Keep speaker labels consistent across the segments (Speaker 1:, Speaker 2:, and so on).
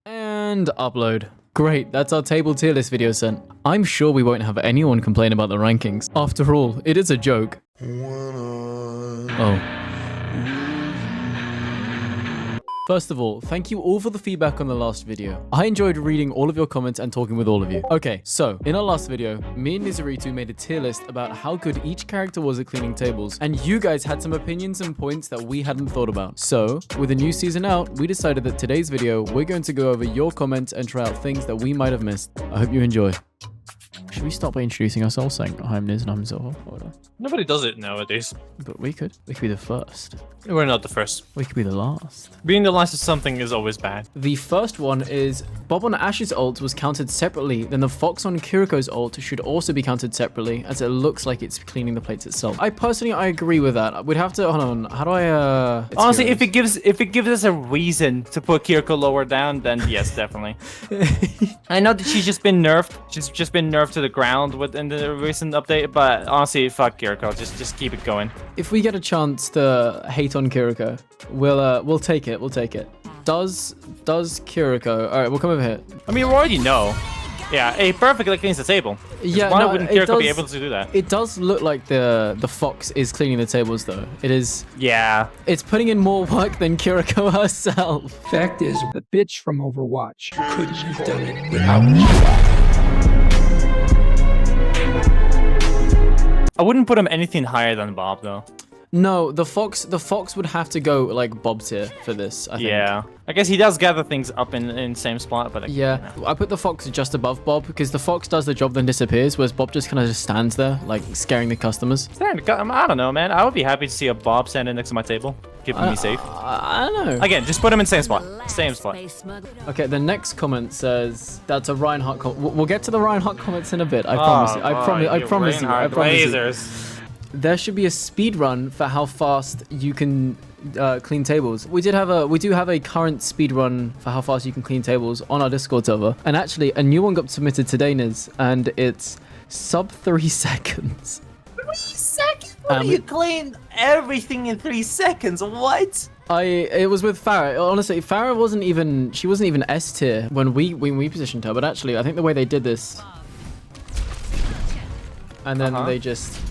Speaker 1: And upload. Great, that's our table tier list video sent. I'm sure we won't have anyone complain about the rankings. After all, it is a joke. Oh. First of all, thank you all for the feedback on the last video. I enjoyed reading all of your comments and talking with all of you. Okay, so in our last video, me and Nizaritoo made a tier list about how good each character was at cleaning tables, and you guys had some opinions and points that we hadn't thought about. So, with the new season out, we decided that today's video, we're going to go over your comments and try out things that we might have missed. I hope you enjoy. Should we start by introducing ourselves, saying I'm Niz and I'm Silva?
Speaker 2: Nobody does it nowadays.
Speaker 1: But we could. We could be the first.
Speaker 2: We're not the first.
Speaker 1: We could be the last.
Speaker 2: Being the last of something is always bad.
Speaker 1: The first one is Bob on Ash's ult was counted separately, then the Fox on Kiriko's ult should also be counted separately, as it looks like it's cleaning the plates itself. I agree with that. We'd have to, hold on, how do I,
Speaker 2: Honestly, if it gives us a reason to put Kiriko lower down, then yes, definitely. I know that she's just been nerfed. She's just been nerfed to the ground within the recent update, but honestly, fuck Kiriko. Just keep it going.
Speaker 1: If we get a chance to hate on Kiriko, we'll take it. We'll take it. Does Kiriko? All right, we'll come over here.
Speaker 2: I mean, we already know. Yeah, it perfectly cleans the table.
Speaker 1: Yeah,
Speaker 2: why
Speaker 1: no,
Speaker 2: wouldn't Kiriko be able to do that?
Speaker 1: It does look like the Fox is cleaning the tables, though. It is.
Speaker 2: Yeah.
Speaker 1: It's putting in more work than Kiriko herself.
Speaker 3: Fact is, the bitch from Overwatch couldn't have done it without you.
Speaker 2: I wouldn't put him anything higher than Bob, though.
Speaker 1: No, the Fox would have to go like Bob tier for this, I think.
Speaker 2: Yeah. I guess he does gather things up in same spot, but
Speaker 1: yeah. I put the Fox just above Bob because the Fox does the job then disappears, whereas Bob just kind of just stands there, like scaring the customers.
Speaker 2: I don't know, man. I would be happy to see a Bob standing next to my table, keeping me safe.
Speaker 1: I don't know.
Speaker 2: Again, just put him in same spot. Same spot.
Speaker 1: Okay, the next comment says that's a Reinhardt comment. We'll get to the Reinhardt comments in a bit. I promise you. I promise you. There should be a speed run for how fast you can clean tables. We do have a current speed run for how fast you can clean tables on our Discord server. And actually, a new one got submitted today, Niz, and it's sub 3 seconds.
Speaker 2: 3 seconds? You clean everything in 3 seconds? What?
Speaker 1: It was with Farah. Honestly, Farah wasn't even S tier when we positioned her. But actually, I think the way they did this, and then they just.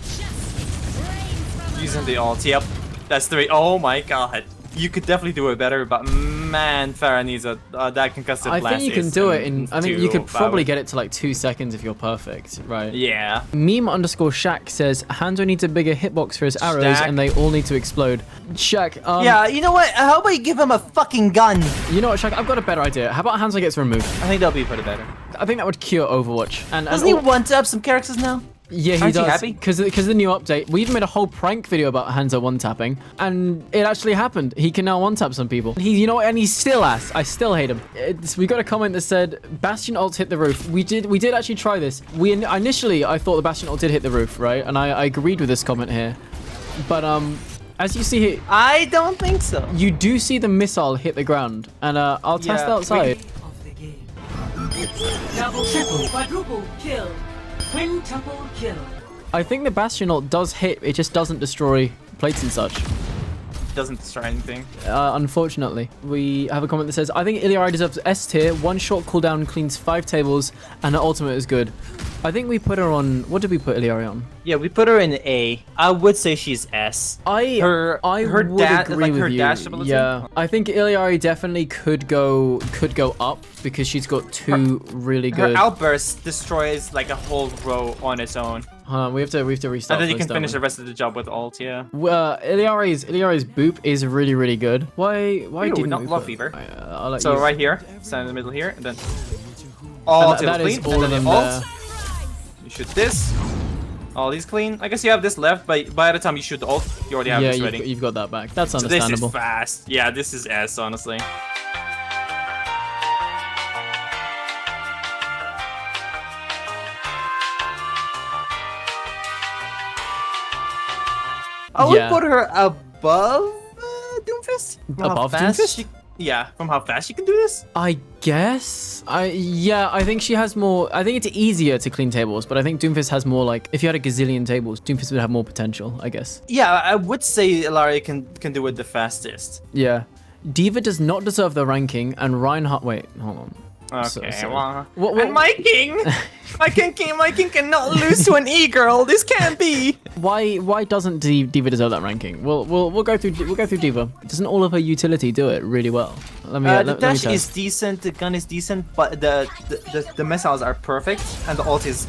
Speaker 2: Using the ult, yep. That's 3. Oh my god. You could definitely do it better, but man, Farah needs that concussive blast.
Speaker 1: I think you can do it in, I think you could probably get it to like 2 seconds if you're perfect, right?
Speaker 2: Yeah.
Speaker 1: Meme_Shaq says, Hanzo needs a bigger hitbox for his arrows and they all need to explode. Shaq,
Speaker 2: yeah, you know what? How about you give him a fucking gun?
Speaker 1: You know what, Shaq? I've got a better idea. How about Hanzo gets removed?
Speaker 2: I think that'll be pretty better.
Speaker 1: I think that would cure Overwatch.
Speaker 2: Doesn't he want to up some characters now?
Speaker 1: Yeah, he does. Because of the new update. We even made a whole prank video about Hanzo one-tapping, and it actually happened. He can now one-tap some people. You know what? And he's still ass. I still hate him. We got a comment that said, Bastion ult hit the roof. We did actually try this. Initially, I thought the Bastion ult did hit the roof, right? And I agreed with this comment here. But, as you see here...
Speaker 2: I don't think so.
Speaker 1: You do see the missile hit the ground. And, I'll test outside.
Speaker 4: Double, triple, quadruple kill. Quintuple kill.
Speaker 1: I think the Bastion ult does hit, it just doesn't destroy plates and such.
Speaker 2: Doesn't destroy anything.
Speaker 1: Unfortunately. We have a comment that says, I think Illari deserves S tier, 1 short cooldown cleans 5 tables, and her ultimate is good. I think we put her on, what did we put Illari on?
Speaker 2: Yeah, we put her in A. I would say she's S.
Speaker 1: Her dash
Speaker 2: ability.
Speaker 1: Yeah, I think Illari definitely could go up because she's got 2 really good.
Speaker 2: Her outburst destroys like a whole row on its own.
Speaker 1: We have to restart.
Speaker 2: And then you can finish the rest of the job with ult, yeah.
Speaker 1: Illari's boop is really good. Why didn't we
Speaker 2: not love fever?
Speaker 1: I'll
Speaker 2: so right here, stand in the middle here, and then all
Speaker 1: that is
Speaker 2: clean,
Speaker 1: all of them there.
Speaker 2: You shoot this. All these clean. I guess you have this left, but by the time you shoot the ult, you already have this ready.
Speaker 1: You've got that back. That's
Speaker 2: so
Speaker 1: understandable.
Speaker 2: This is fast. Yeah, this is S, honestly. I would put her above Doomfist.
Speaker 1: Above Doomfist?
Speaker 2: Yeah, from how fast she can do this?
Speaker 1: I guess. I think she has more. I think it's easier to clean tables, but I think Doomfist has more, like, if you had a gazillion tables, Doomfist would have more potential, I guess.
Speaker 2: Yeah, I would say Illari can do it the fastest.
Speaker 1: Yeah. D.Va does not deserve the ranking, and Reinhardt. Wait, hold on.
Speaker 2: Okay,
Speaker 1: So-
Speaker 2: well,
Speaker 1: What-
Speaker 2: and my king, my king cannot lose to an e-girl. This can't be.
Speaker 1: Why doesn't D.Va deserve that ranking? We'll go through D.Va. Doesn't all of her utility do it really well? Let me.
Speaker 2: The
Speaker 1: let me
Speaker 2: dash
Speaker 1: test.
Speaker 2: is decent, the gun is decent, but the missiles are perfect, and the ult is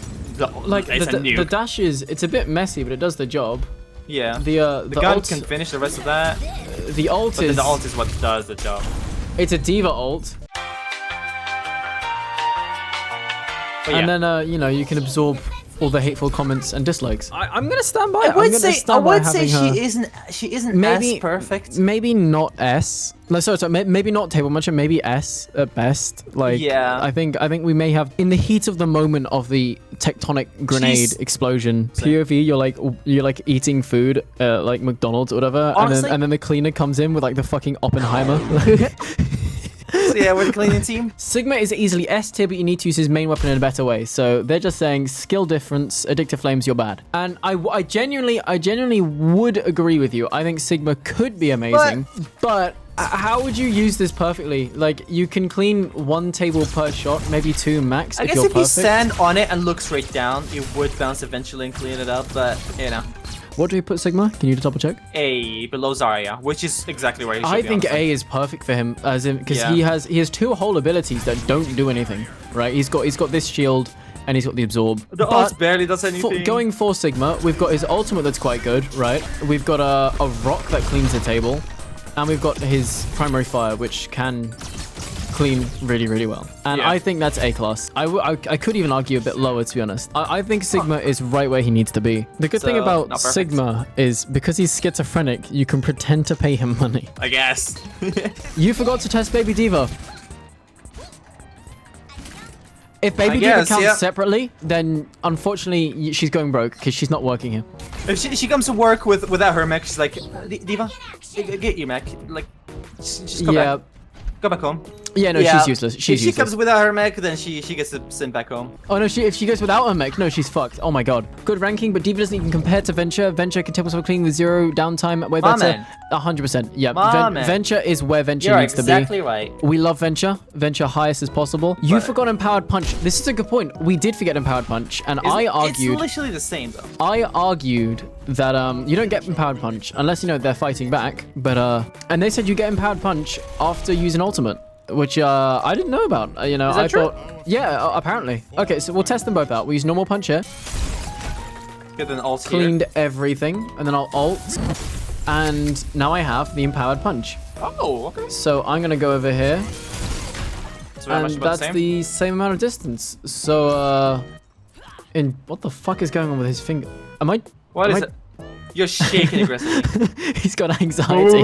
Speaker 1: Like
Speaker 2: it's a
Speaker 1: the
Speaker 2: nuke.
Speaker 1: dash it's a bit messy, but it does the job.
Speaker 2: Yeah.
Speaker 1: The
Speaker 2: gun
Speaker 1: ult,
Speaker 2: can finish the rest of that,
Speaker 1: the ult
Speaker 2: but then
Speaker 1: is
Speaker 2: the ult is what does the job.
Speaker 1: it's a D.Va ult,
Speaker 2: But yeah.
Speaker 1: and then you know, you can absorb all the hateful comments and dislikes. I'm gonna stand by.
Speaker 2: I
Speaker 1: I'm
Speaker 2: would
Speaker 1: gonna
Speaker 2: say
Speaker 1: stand by having her.
Speaker 2: she isn't
Speaker 1: Maybe
Speaker 2: as perfect.
Speaker 1: Maybe not S. No, sorry, maybe not table muncher. Maybe S at best. Like,
Speaker 2: Yeah.
Speaker 1: I think we may have, in the heat of the moment of the tectonic grenade
Speaker 2: She's-
Speaker 1: explosion, POV, you're like eating food, like McDonald's or whatever,
Speaker 2: Honestly-
Speaker 1: and then the cleaner comes in with like the fucking Oppenheimer.
Speaker 2: So yeah, we're the cleaning team.
Speaker 1: Sigma is easily S tier, but you need to use his main weapon in a better way. So they're just saying skill difference, addictive flames, you're bad. And I genuinely would agree with you. I think Sigma could be amazing, but how would you use this perfectly? Like, you can clean one table per shot, maybe two max.
Speaker 2: I guess
Speaker 1: you're
Speaker 2: if you
Speaker 1: perfect.
Speaker 2: stand on it and look straight down, it would bounce eventually and clean it up. But you know,
Speaker 1: What do we put Sigma? Can you double check?
Speaker 2: A below Zarya, which is exactly where he should
Speaker 1: I
Speaker 2: be.
Speaker 1: think
Speaker 2: honestly.
Speaker 1: A is perfect for him, as in because
Speaker 2: Yeah.
Speaker 1: he has two whole abilities that don't do anything. Right? He's got this shield. And he's got the absorb.
Speaker 2: The
Speaker 1: But
Speaker 2: ult barely does anything.
Speaker 1: going for Sigma, we've got his ultimate that's quite good, right? We've got a rock that cleans the table. And we've got his primary fire, which can clean really, really well. And
Speaker 2: Yeah.
Speaker 1: I think that's A class. I could even argue a bit lower, to be honest. I think Sigma is right where he needs to be. The good thing
Speaker 2: So,
Speaker 1: about
Speaker 2: not perfect.
Speaker 1: Sigma is because he's schizophrenic, you can pretend to pay him money.
Speaker 2: I guess.
Speaker 1: You forgot to test Baby D.Va. If Baby
Speaker 2: I
Speaker 1: D.Va
Speaker 2: guess,
Speaker 1: counts
Speaker 2: yeah.
Speaker 1: separately, then unfortunately she's going broke because she's not working here.
Speaker 2: If she comes to work without her mech, she's like, D.Va, get your mech. Like, just go
Speaker 1: Yeah.
Speaker 2: back. Go back home.
Speaker 1: Yeah, no, she's useless. She's
Speaker 2: if she
Speaker 1: useless.
Speaker 2: comes without her mech, then she gets to send back home.
Speaker 1: Oh no, if she goes without her mech, no, she's fucked. Oh my god. Good ranking, but D.Va doesn't even compare to Venture. Venture can table clean with 0 downtime, way
Speaker 2: My
Speaker 1: better.
Speaker 2: man.
Speaker 1: 100%. Yeah,
Speaker 2: My man.
Speaker 1: Venture is where Venture
Speaker 2: You're
Speaker 1: needs
Speaker 2: exactly
Speaker 1: to be.
Speaker 2: right.
Speaker 1: We love Venture. Venture highest as possible. You
Speaker 2: But-
Speaker 1: forgot Empowered Punch. This is a good point. We did forget Empowered Punch, and I argued.
Speaker 2: It's literally the same though.
Speaker 1: I argued that you don't get Empowered Punch unless you know they're fighting back. But and they said you get Empowered Punch after using Ultimate, which I didn't know about. You know,
Speaker 2: Is that
Speaker 1: I
Speaker 2: true?
Speaker 1: thought, yeah, apparently. Okay, so we'll test them both out. We use normal punch here,
Speaker 2: Get an ult
Speaker 1: cleaned everything, and then I'll ult, and now I have the Empowered Punch.
Speaker 2: here. Oh, okay.
Speaker 1: So I'm gonna go over here,
Speaker 2: It's very much
Speaker 1: and
Speaker 2: about
Speaker 1: that's
Speaker 2: the same.
Speaker 1: the same amount of distance. So in what the fuck is going on with his finger? Am I?
Speaker 2: What
Speaker 1: am
Speaker 2: is
Speaker 1: I-
Speaker 2: it? You're shaking aggressively.
Speaker 1: He's got anxiety.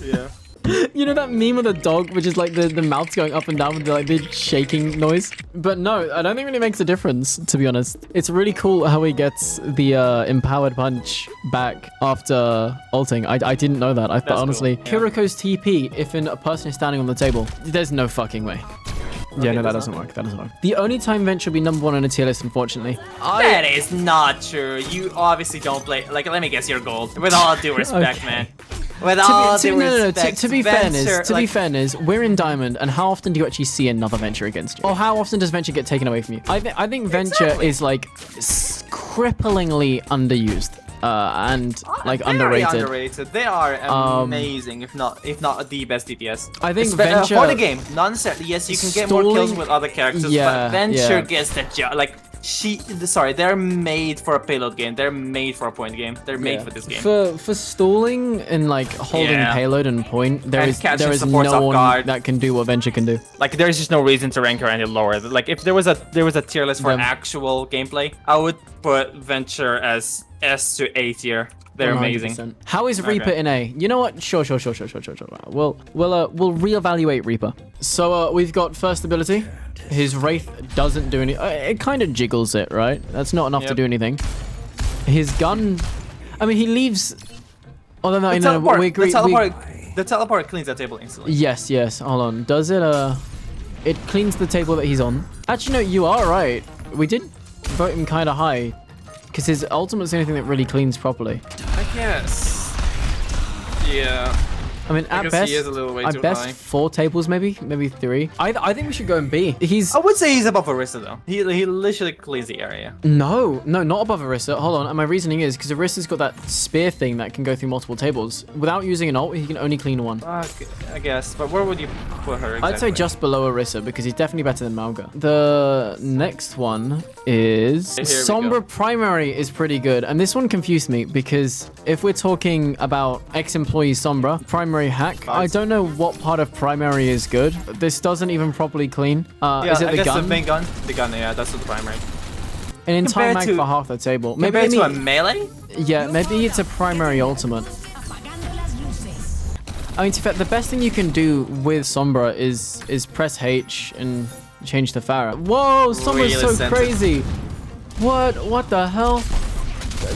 Speaker 2: Yeah.
Speaker 1: You know that meme of the dog, which is like the mouth's going up and down with like the shaking noise? But no, I don't think it really makes a difference, to be honest. It's really cool how he gets the Empowered Punch back after ulting. I didn't know that. I thought,
Speaker 2: That's
Speaker 1: honestly,
Speaker 2: cool, yeah.
Speaker 1: Kiriko's TP, if a person is standing on the table, there's no fucking way. Yeah, no, that
Speaker 2: does
Speaker 1: doesn't
Speaker 2: not.
Speaker 1: work. That doesn't work. The only time Venture will be #1 on a tier list, unfortunately.
Speaker 2: That is not true. You obviously don't play. Like, let me guess, you're gold. With all due respect,
Speaker 1: Okay.
Speaker 2: man. With all due respect.
Speaker 1: To be fairness, we're in Diamond, and how often do you actually see another Venture against you? Or how often does Venture get taken away from you? I think Venture
Speaker 2: Exactly.
Speaker 1: is like cripplingly underused and like
Speaker 2: Very
Speaker 1: underrated.
Speaker 2: underrated. They are amazing, if not the best DPS.
Speaker 1: I think
Speaker 2: For
Speaker 1: Venture-
Speaker 2: the game, not necessarily. Yes, you can get more kills
Speaker 1: Stalling-
Speaker 2: with other characters,
Speaker 1: Yeah,
Speaker 2: but Venture
Speaker 1: yeah.
Speaker 2: gets the job. Like they're made for a payload game. They're made for a point game. They're made for this game.
Speaker 1: For stalling and like holding
Speaker 2: Yeah.
Speaker 1: payload and point, there
Speaker 2: And
Speaker 1: is
Speaker 2: catching
Speaker 1: no
Speaker 2: supports off
Speaker 1: one
Speaker 2: guard.
Speaker 1: that can do what Venture can do.
Speaker 2: Like, there's just no reason to rank her any lower. Like, if there was a tier list for
Speaker 1: Them.
Speaker 2: actual gameplay, I would put Venture as S to A tier. They're
Speaker 1: 100%.
Speaker 2: amazing.
Speaker 1: How is Reaper in A? You know what? Sure. We'll reevaluate Reaper. So we've got first ability. His Wraith doesn't do any. It kind of jiggles it, right? That's not enough to
Speaker 2: Yep.
Speaker 1: do anything. His gun. I mean, he leaves. Although no,
Speaker 2: The
Speaker 1: no,
Speaker 2: teleport,
Speaker 1: we agree.
Speaker 2: the teleport cleans that table instantly.
Speaker 1: Yes. Hold on. Does it? It cleans the table that he's on. Actually, no. You are right. We did vote him kind of high, because his ultimate's the only thing that really cleans properly.
Speaker 2: I guess. Yeah.
Speaker 1: I mean, at
Speaker 2: guess
Speaker 1: best,
Speaker 2: he is a little way
Speaker 1: at
Speaker 2: too
Speaker 1: best
Speaker 2: high.
Speaker 1: 4 tables, maybe 3. I think we should go in B. He's
Speaker 2: I would say he's above Orisa though. He literally clears the area.
Speaker 1: no, not above Orisa. Hold on, and my reasoning is because Orisa's got that spear thing that can go through multiple tables. Without using an ult, he can only clean 1.
Speaker 2: I guess, but where would you put her exactly?
Speaker 1: I'd say just below Orisa because he's definitely better than Malga. The next one is
Speaker 2: Here we
Speaker 1: Sombra
Speaker 2: go.
Speaker 1: Primary is pretty good, and this one confused me because if we're talking about ex-employee Sombra Primary hack, I don't know what part of Primary is good. This doesn't even properly clean.
Speaker 2: Yeah,
Speaker 1: is it
Speaker 2: I
Speaker 1: the
Speaker 2: guess
Speaker 1: gun?
Speaker 2: the main gun. The gun, yeah, that's the primary.
Speaker 1: An entire
Speaker 2: Compared
Speaker 1: mag
Speaker 2: to-
Speaker 1: for half the table.
Speaker 2: Compared to a melee?
Speaker 1: Yeah, maybe it's a primary ultimate. I mean, to be fair, the best thing you can do with Sombra is press H and change to Farah. Whoa, Sombra's
Speaker 2: Really
Speaker 1: so
Speaker 2: centered.
Speaker 1: crazy. What the hell?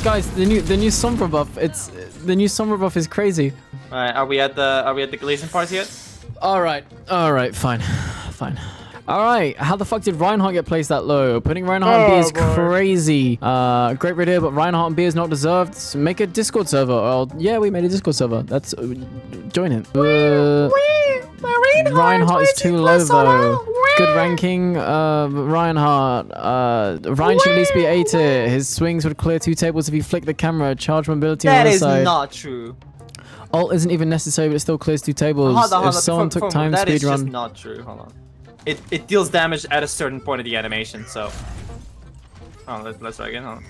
Speaker 1: Guys, the new Sombra buff, the new Sombra buff is crazy.
Speaker 2: Alright, are we at the Galatian parts yet?
Speaker 1: All right, fine. All right, how the fuck did Reinhardt get placed that low? Putting Reinhardt in B is crazy. Great idea, but Reinhardt in B is not deserved. So make a Discord server. Oh, yeah, we made a Discord server. That's join it. Reinhardt is too low though. Good ranking. Reinhardt. Ryan should at least be A tier. His swings would clear 2 tables if you flick the camera. Charge mobility on
Speaker 2: That
Speaker 1: the
Speaker 2: is
Speaker 1: side.
Speaker 2: not true.
Speaker 1: Ult isn't even necessary, but it still clears 2 tables.
Speaker 2: Hold on.
Speaker 1: If someone took time
Speaker 2: that is just
Speaker 1: speedrun.
Speaker 2: not true. Hold on. It deals damage at a certain point of the animation, so. Oh, let's try again. Hold on.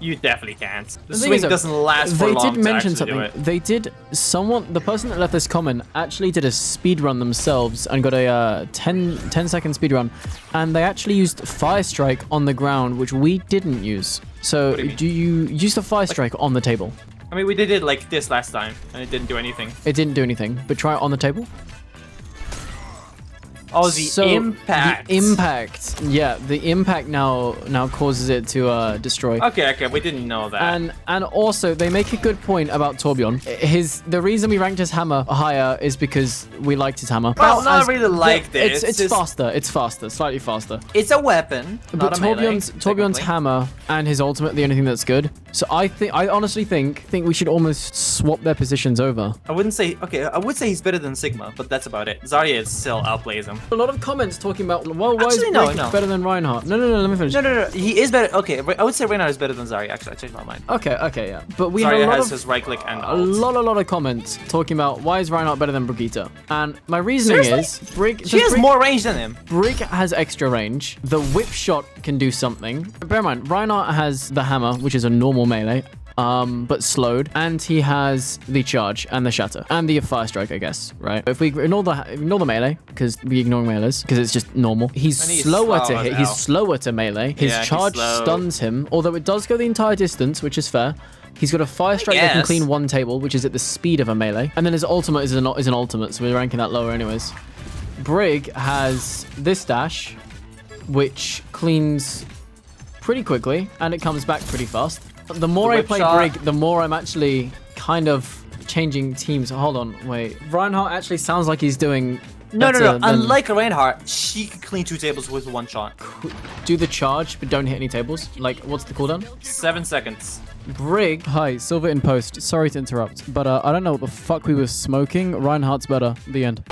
Speaker 2: You definitely can't. The
Speaker 1: thing
Speaker 2: swing
Speaker 1: is,
Speaker 2: doesn't last for
Speaker 1: They
Speaker 2: long
Speaker 1: did mention
Speaker 2: to actually do
Speaker 1: something.
Speaker 2: it.
Speaker 1: They did. The person that left this comment actually did a speed run themselves and got a 10-second speed run, and they actually used Fire Strike on the ground, which we didn't use. So
Speaker 2: do you mean?
Speaker 1: do you use the Fire Strike on the table?
Speaker 2: I mean, we did it like this last time, and it didn't do anything.
Speaker 1: It didn't do anything, but try it on the table.
Speaker 2: Oh, the impact.
Speaker 1: The impact. Yeah, the impact now causes it to destroy.
Speaker 2: Okay, we didn't know that.
Speaker 1: And also they make a good point about Torbjorn. The reason we ranked his hammer higher is because we liked his hammer.
Speaker 2: Well,
Speaker 1: Now,
Speaker 2: not really liked it.
Speaker 1: It's
Speaker 2: just-
Speaker 1: faster. It's faster, slightly faster.
Speaker 2: It's a weapon,
Speaker 1: But
Speaker 2: not a melee,
Speaker 1: Torbjorn's
Speaker 2: technically.
Speaker 1: hammer and his ultimate are the only thing that's good. So I honestly think we should almost swap their positions over.
Speaker 2: I wouldn't say, okay, I would say he's better than Sigma, but that's about it. Zarya still outplays him.
Speaker 1: A lot of comments talking about, well, why
Speaker 2: Actually,
Speaker 1: is
Speaker 2: no,
Speaker 1: Brig
Speaker 2: no.
Speaker 1: better than Reinhardt? No, let me finish.
Speaker 2: No, he is better. Okay, I would say Reinhardt is better than Zarya, actually. I changed my mind.
Speaker 1: Okay, yeah. But we have
Speaker 2: Zarya
Speaker 1: a lot
Speaker 2: has
Speaker 1: of
Speaker 2: his right click and
Speaker 1: a
Speaker 2: ult.
Speaker 1: lot of comments talking about why is Reinhardt better than Brigitte. And my reasoning
Speaker 2: Seriously?
Speaker 1: is Brig
Speaker 2: More range than him.
Speaker 1: Brig has extra range. The whip shot can do something. Bear in mind, Reinhardt has the hammer, which is a normal melee, but slowed, and he has the charge and the shatter and the fire strike, I guess, right? If we ignore the melee, because we ignore melees, because it's just normal. He's
Speaker 2: And he's
Speaker 1: slower to
Speaker 2: slow as
Speaker 1: hit. He's
Speaker 2: hell.
Speaker 1: slower to melee. His
Speaker 2: Yeah, he's
Speaker 1: charge
Speaker 2: slow.
Speaker 1: stuns him, although it does go the entire distance, which is fair. He's got a fire strike that can
Speaker 2: guess.
Speaker 1: clean 1 table, which is at the speed of a melee, and then his ultimate is an ultimate, so we're ranking that lower anyways. Brig has this dash, which cleans pretty quickly, and it comes back pretty fast. The more I
Speaker 2: whip
Speaker 1: play
Speaker 2: shot.
Speaker 1: Brig, the more I'm actually kind of changing teams. Hold on, wait. Reinhardt actually sounds like he's doing
Speaker 2: No.
Speaker 1: better than
Speaker 2: Unlike Reinhardt, she can clean 2 tables with 1 shot.
Speaker 1: do the charge, but don't hit any tables. Like, what's the cooldown?
Speaker 2: 7 seconds.
Speaker 1: Brig. Hi, Silva in post. Sorry to interrupt, but I don't know what the fuck we were smoking. Reinhardt's better. The end.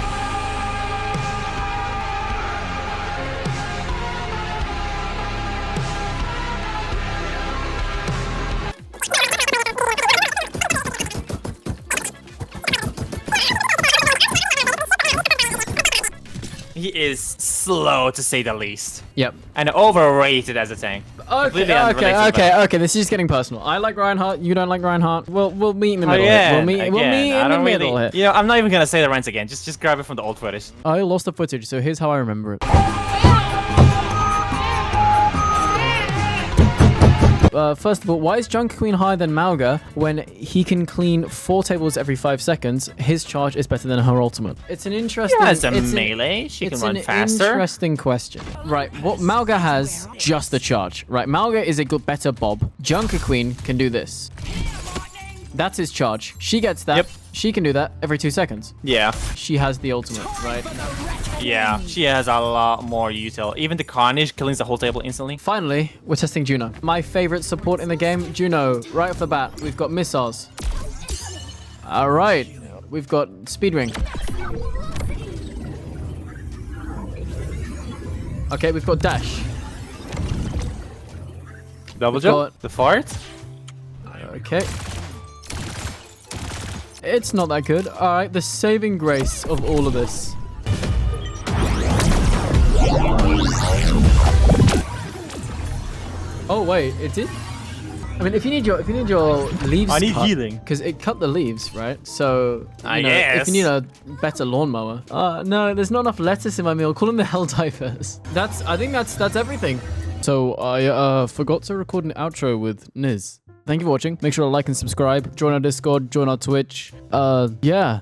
Speaker 2: He is slow, to say the least.
Speaker 1: Yep.
Speaker 2: And overrated as a tank. Completely unrelated,
Speaker 1: Okay. This is just getting personal. I like Reinhardt. You don't like Reinhardt. We'll meet in the middle.
Speaker 2: Again,
Speaker 1: We'll meet in the middle here.
Speaker 2: You know, I'm not even gonna say the rents again. Just grab it from the old footage.
Speaker 1: I lost the footage, so here's how I remember it. First of all, why is Junker Queen higher than Malga when he can clean 4 tables every 5 seconds? His charge is better than her ultimate. It's an interesting.
Speaker 2: Yeah, it's a
Speaker 1: it's an-
Speaker 2: melee. She can
Speaker 1: It's
Speaker 2: run
Speaker 1: an
Speaker 2: faster.
Speaker 1: interesting question. Right, what Malga has, just the charge. Right, Malga is a good, better Bob. Junker Queen can do this. That's his charge. She gets that.
Speaker 2: Yep.
Speaker 1: She can do that every 2 seconds.
Speaker 2: Yeah,
Speaker 1: She has the ultimate, right?
Speaker 2: yeah. She has a lot more util. Even the Carnage killing the whole table instantly.
Speaker 1: Finally, we're testing Juno. My favorite support in the game, Juno. Right off the bat, we've got missiles. All right. We've got speed ring. Okay, we've got dash.
Speaker 2: Double jump.
Speaker 1: got-
Speaker 2: The fart.
Speaker 1: Okay. It's not that good. All right, the saving grace of all of this. Oh wait, it did. I mean, if you need your leaves,
Speaker 2: I need healing.
Speaker 1: because it cut the leaves, right? So you know,
Speaker 2: yes.
Speaker 1: if you need a better lawnmower, no, there's not enough lettuce in my meal. Call them the Helldivers. I think that's everything. So I forgot to record an outro with Niz. Thank you for watching. Make sure to like and subscribe. Join our Discord. Join our Twitch. Yeah.